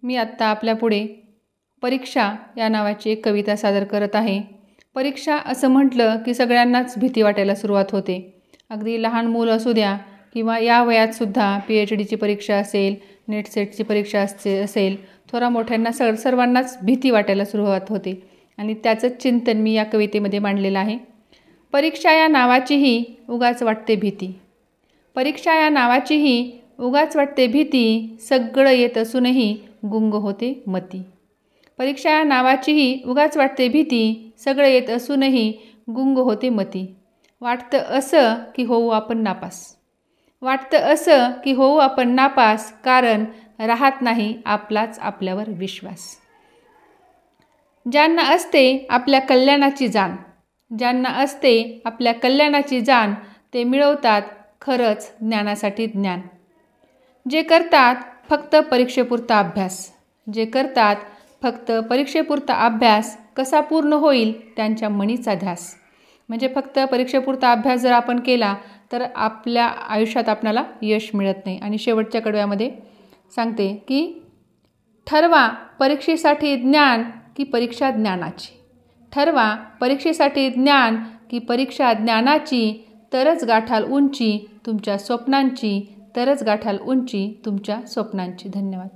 मी आत्ता आपल्यापुढे परीक्षा या नावाची एक कविता सादर करत आहे. परीक्षा असं म्हटलं की सगळ्यांनाच भीती वाटायला सुरुवात होते. अगदी लहान मूल असू द्या किंवा या वयातसुद्धा PhDची परीक्षा असेल, नेट सेटची परीक्षा असेल, थोडा मोठ्यांना सर्वांनाच भीती वाटायला सुरुवात होते आणि त्याचंच चिंतन मी या कवितेमध्ये मांडलेलं आहे. परीक्षा या नावाचीही उगाच वाटते भीती. परीक्षा या नावाचीही उगाच वाटते भीती, सगळं येत असूनही गुंग होते मती. परीक्षा या नावाचीही उगाच वाटते भीती, सगळं येत असूनही गुंग होते मती. वाटतं असं की होऊ आपण नापास. वाटतं असं की होऊ आपण नापास, कारण राहत नाही आपलाच आपल्यावर विश्वास. ज्यांना असते आपल्या कल्याणाची जाण, ज्यांना असते आपल्या कल्याणाची जाण, ते मिळवतात खरंच ज्ञानासाठी ज्ञान. जे करतात फक्त परीक्षेपुरता अभ्यास, जे करतात फक्त परीक्षेपुरता अभ्यास, कसा पूर्ण होईल त्यांच्या मनीचा ध्यास. म्हणजे फक्त परीक्षेपुरता अभ्यास जर आपण केला तर आपल्या आयुष्यात आपल्याला यश मिळत नाही. आणि शेवटच्या कडव्यामध्ये सांगते की ठरवा परीक्षेसाठी ज्ञान की परीक्षा ज्ञानाची. ठरवा परीक्षेसाठी ज्ञान की परीक्षा ज्ञानाची, तरच गाठाल उंची तुमच्या स्वप्नांची, तरच गाठाल उंची तुमच्या स्वप्नांची. धन्यवाद.